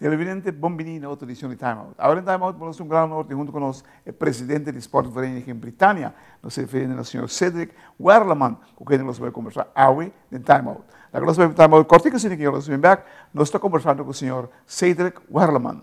Televidente, bem-vindo a outra edição de Time Out. Agora em Time Out, vamos um grande norte junto conosco, o presidente do Esporte Vereniging em Britânia, nós referimos ao senhor Cedric Werleman, com quem nós vamos conversar hoje em Time Out. Agora nós vamos Time Out, cortico assim que nós vamos back, nós estamos conversando com o senhor Cedric Werleman.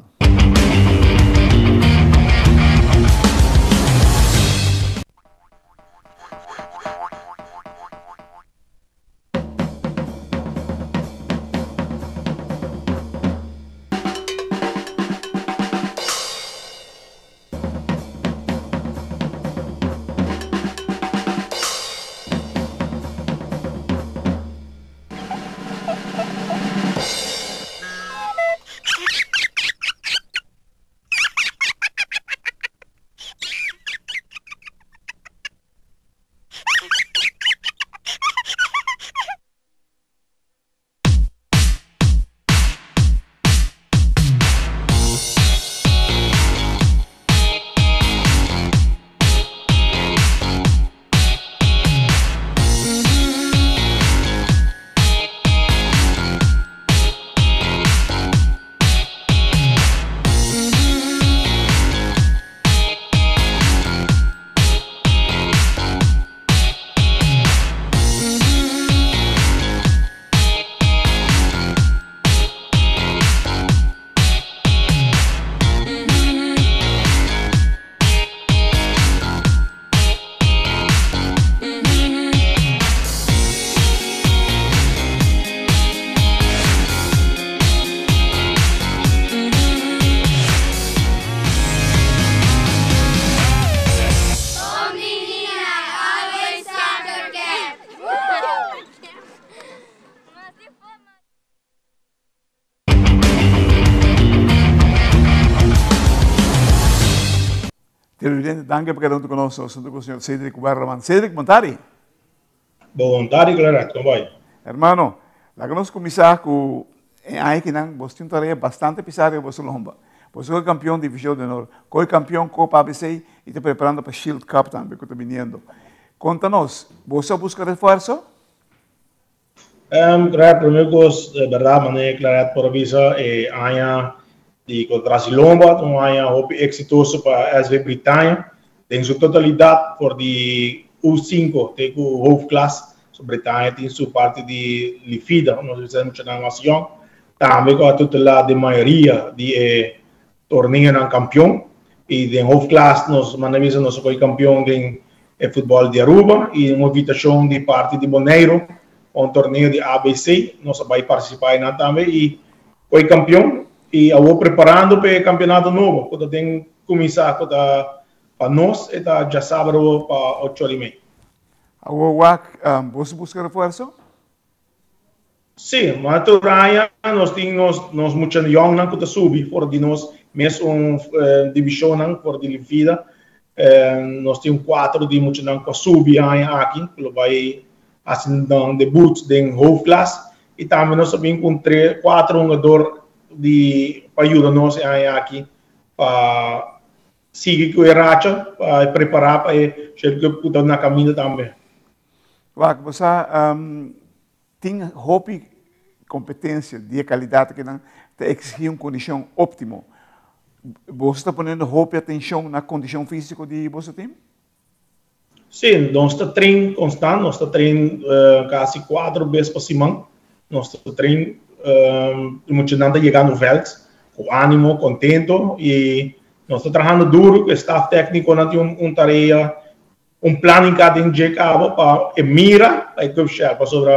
Televidente, danke por cada conosco, junto com o senhor Cedric Werleman. Cedric, bom tarde. Bom tarde, claro, como vai? Hermano, lá que nós começamos com aí que nós temos uma tarefa bastante pesada em você lomba. Você é campeão de Divisão de Honor, foi campeão Copa ABC e está preparando para Shield Cup também, que está vindo. Conta-nos, você busca reforço? Claro, primeiro verdade, mas claro, por aviso, amanhã de Brasilomba, um hope exitoso para a SV Britânia, em sua totalidade, por de U5, tem o Hope Class, a Britânia tem sua parte de Lifida, nós fizemos uma nação, também com a totalidade de maioria de torneio na campeão, e de Hope Class, nós mandamos nosso campeão em futebol de Aruba, e uma invitação de parte de Boneiro, um torneio de ABC, nós vamos participar na também, e foi campeão, e eu vou preparando para o campeonato novo, quando tem que começar para nós, e já sábado para 8h30. Você busca reforço? Sim, mas nós temos muitos jovens que subem, por de nós, mesmo uma divisão por de vida, nós temos 4 de muitos que subem aqui, que vai assim debut em Hope Class, e também nós sabemos com 4 jogadores para ajudar nós aqui para seguir com a racha, para preparar para chegar na caminho também. Você tem hope, competência de qualidade que não te exige uma condição óptima. Você está ponendo hope e atenção na condição física de você time? Sim, nós estamos treinando constante, nós estamos treinando quase 4 vezes por semana. Nós estamos treinando muita gente chegar no Velks, com ânimo, contente, e nós estamos trabalhando duro, o staff técnico não tem uma tarefa, um plano em cada dia para mira, para que para sobre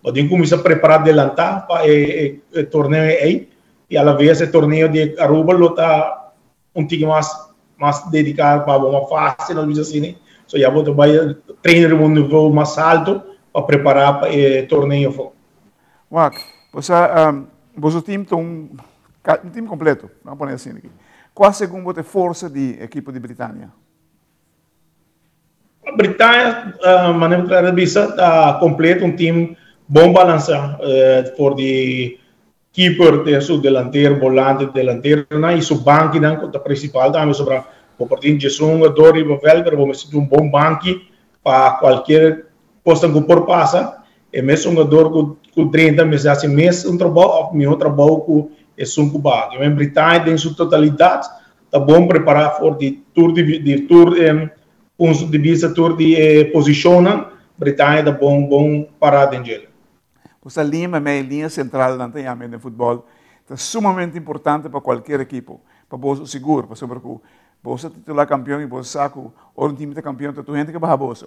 podemos começar a preparar adelantar para o torneio aí, e a la vez o torneio de Aruba está um pouco mais dedicado para uma fase, não diz assim, so já vou treinar um nível mais alto para preparar para o torneio. Você time tem um time completo, vamos pôr assim aqui. Qual a segunda força de equipe de Britânia? A Britânia, maneira clara de vista, está completo, um time bom balanceado, por de keeper, de seu delanteiro, volante, delanteiro, e seu banco, que principal também sobre a oportunidade de ser um jogador e velho, vamos ter um bom banco para qualquer posto que por passa, e mesmo um jogador com 30 meses assim, um trabalho com é Sunkuba. A Britânia, em sua totalidade, está bom preparar para o tour ponto de vista tour de posicionam. Britânia está bom parar dentro. Essa linha central no futebol é sumamente importante para qualquer equipo, para você seguro, para sobre que você titular campeão e você saco ou time de campeão, tu gente que vai você.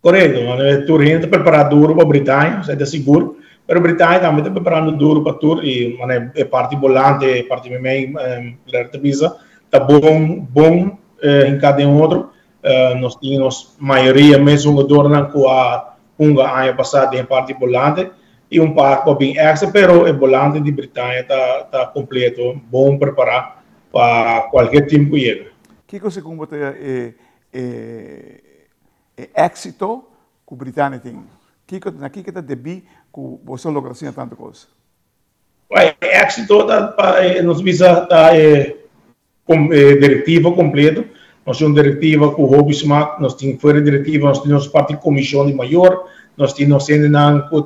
Correto, tu gente preparado duro para a Britânia, você é seguro, mas a Britânia também está preparando duro para tour e é parte volante, parte meio está bom em cada outro. Nós tínhamos maioria mesmo jogador com a punga ano passado em parte volante e par bem extra, pero o volante de Britânia está completo, bom preparado para qualquer time que chega. Que você comenta êxito que o Britânia tem? Que está debi que você logra assim tanta coisa? Êxito nos visa diretiva completo. Nós temos diretiva com o Hobby Smack, nós temos fora diretiva, nós temos parte de comissão de maior, nós temos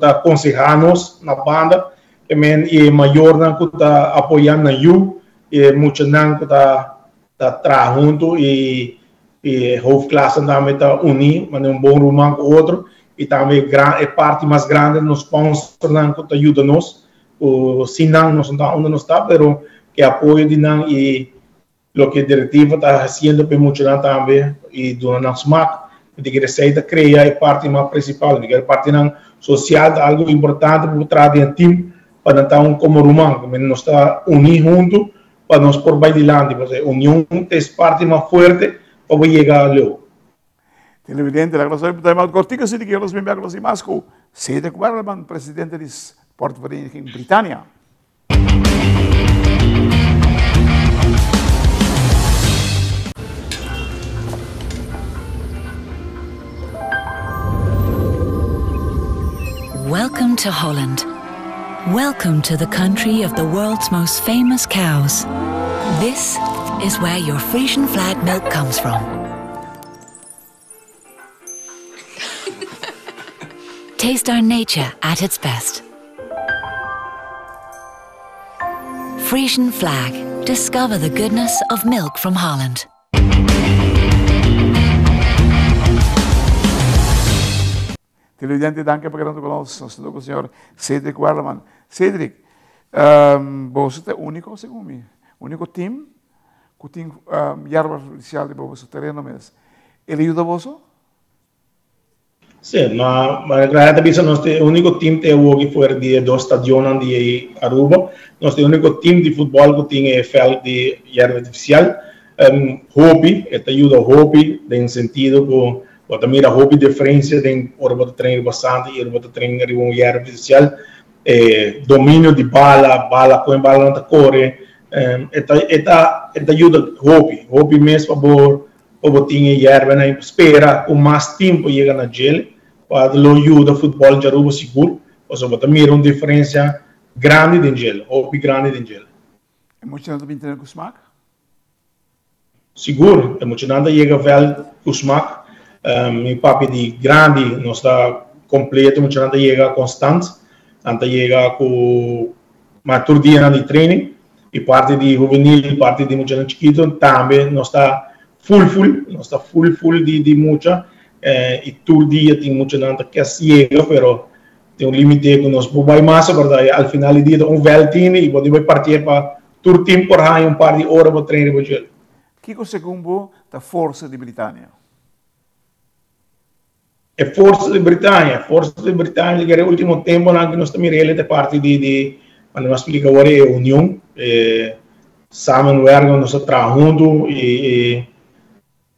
aconselhados na banda, e maior que está apoiando na U, e muitos que está trabalhando e a classe também está unindo, mas é bom rumar com o outro, e também é parte mais grande nos sponsors que ajuda nós, se não está onde nós está, mas que apoio de nós e lo que a diretiva está fazendo para muitos também e do nosso SMAC, de que receita cria a parte mais principal, a parte social algo importante para trazer o time para estar como rumano, mas nós está unidos juntos para nós por bailando, porque a união é parte mais forte para chegar lá. Televidente, la cosa è molto cortica, si dice che lo sbimbiaco lo si masco, siete Werleman, presidente di Sport Vereniging Britannia. Welcome to Holland. Welcome to the country of the world's most famous cows. This is where your Frisian flag milk comes from. Taste our nature at its best. Frisian flag. Discover the goodness of milk from Holland. Televidente, danke per essere con noi, sono con il signor Cedric Werleman. Cedric, você é único, segundo mim, único time que tem arma oficial de você terreno mesmo. Ele ajuda você? Sim, mas graças a nós temos o único time que hoje fora de dois estadios de Aruba. Nós temos o único time de futebol que tem fel de arma oficial. Hobby, ele ajuda o hobby, no sentido que Wat mira hobby diferença tem hora para treinar bastante e hora para treinar um erro oficial domínio de bala com bala não corre eta ajuda hobby mesmo para tinha erro na espera o mais tempo chega na gel para lo ajuda futebol já rubo seguro ou seja bota mira uma diferença grande de gel hobby grande de gel é muito nada bem ter com smaak seguro é muito nada chega vel com smaak mi papi di grandi non sta completo, non c'è chega constante, anta chega con matur dia di training, e parte di juvenil, parte di mucha chiquito, también non sta full di mucha, e tur dia tem mucha nanta che chega, però tem un limite che non si può mai massa, perché al finale di un vel team e poi vai partire per tur team per un par di ore per training per gel. Chi secondo la forza di Britannia? É força de Britânia que era o último tempo que nós também da parte de quando nós explica agora é união saben vergo nós trabalhando e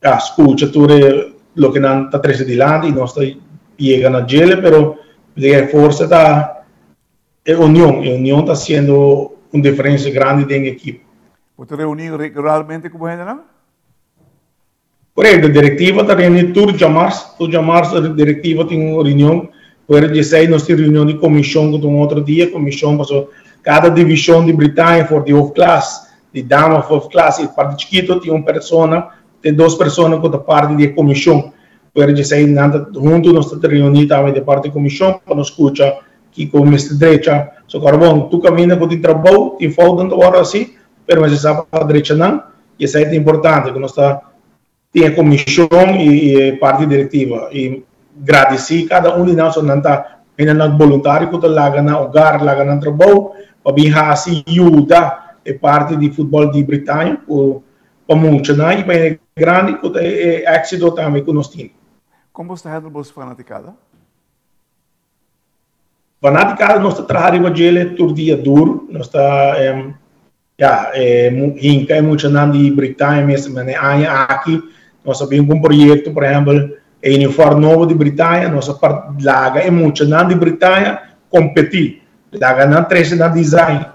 escuta tudo o que não está trazendo de lá e nós chega na gel, pero a força da união está sendo uma diferença grande dentro da equipe. Você reunir regularmente como general? Correto, a diretiva está reunindo tudo de março, a diretiva tem uma reunião, por 16 nós temos reunião de comissão com um outro dia, comissão passou cada divisão de Britânia for the off class, de dama off class, e parte chiquito tem uma pessoa, tem duas pessoas que estão parte da comissão, por 16 nada junto nós estamos reunidos também de parte da comissão para nos escutar que com Mr. Direita, so carbon, tu caminha com o trabalho, te falta tanto hora assim, pero mas sabe a direita não, e isso é importante, que nós tem a comissão e parte diretiva, e agradecer cada um de nós, não está ainda voluntário, que está lá na hogar, lá na trabalho, para vir assim, ajuda a parte de futebol de Bretanha, para muito, né, e para grande, que é êxito também que nós temos. Como você handla a fanaticada? Fanaticada, nós trabalhamos com ele todo dia duro, nós está, hinca é muito de Bretanha mesmo, né, aqui, nós sabemos um projeto, por exemplo, é uniforme novo de Bretanha, nossa parte laga é muito de Bretanha competir, laga não trecha na design,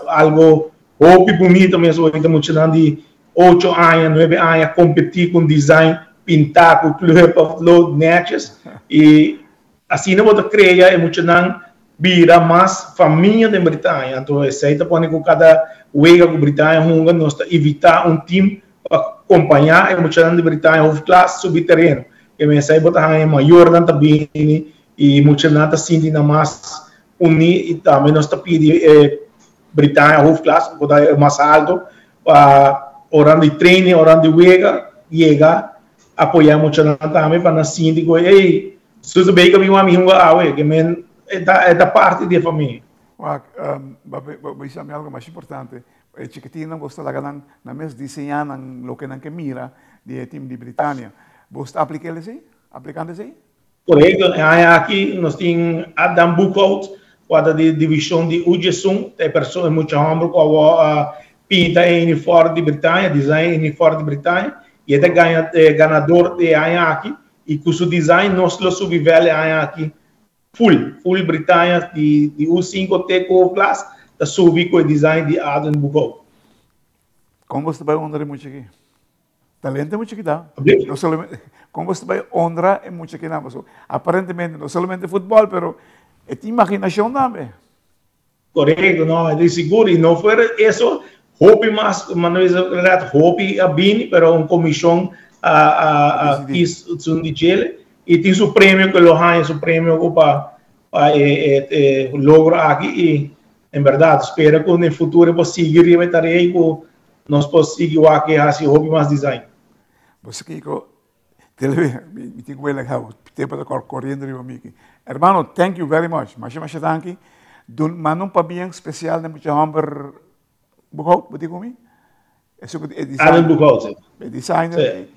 algo hobby bonito mesmo, então muito de 8 anos, 9 anos competir com design, pintar com clube, netes, e assim não vou criar é muito vira mais família de Bretanha, então essa aí pode com cada wega com Bretanha, nós evitar um time para acompanhar a muito de Bretanha, o classe subterrâneo, que me sai botar maior não também e muito não tá sentindo mais unir e também nós tá pedindo Bretanha o classe botar mais alto para orang de treino, orang de wega, chegar apoiar muito também para nós sentir que se você bem que meu amigo que men é da parte da família. Vou dizer algo mais importante. Chiquitinho não gosta de na mes desenhar o que não que mira de time de Bretanha. Você aplica ele assim? Aplicando assim? Correto. Aqui nós temos Adam Buchholz, quadra de divisão de Ugesum, é pessoa muito homem com pinta em uniforme de Bretanha, design em uniforme de Bretanha, e é ganador de aqui, e com o design nós lo subivele aqui full Bretanha de U5T com classe, da subir com o design de Adam Buchholz. Como você vai honrar muito aqui? Talento é muito aqui, tá? Não somente, como você vai honrar é muito aqui, não. Aparentemente, não somente futebol, mas é imaginação também. Correto, não, é de seguro, e não foi isso. Hobby mais, mas não é hobby a bem, mas uma comissão quis de ele e tem o prêmio que lo ganha, o prêmio para lograr aqui e em verdade espero que no futuro possa seguir e vai estar aí com nós possamos seguir aqui esse hobby mais design. Você que me tenho bem legal, tempo de correndo de mim. Hermano, thank you very much. Mas thank you. Mas não para bem especial de muito hamburger Buchholz, você comigo? É design. É designer.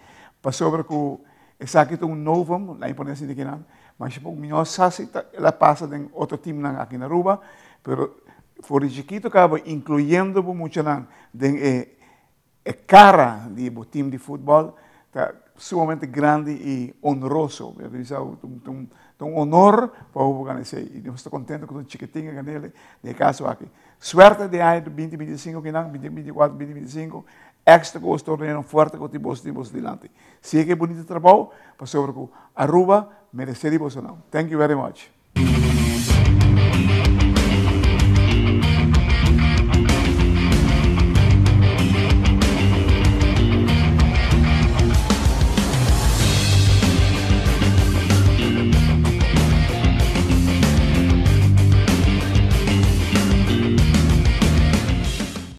Passou sobre que essa aqui é novo, lá em Ponência de Quinam, mas por melhor se ela passa em outro time aqui na Aruba, pero for chiquito acaba incluyendo muito na cara do time de futebol, tá sumamente grande e honroso. Um honor para o organizar. E eu estou contente com o chiquitinho que nele, de caso aqui. Suerte de ano 2025, 2024, 2025. Extra com os torneios fortes que temos delante. Siga bonito trabalho, para sobre Aruba, merecer e não. Thank you very much.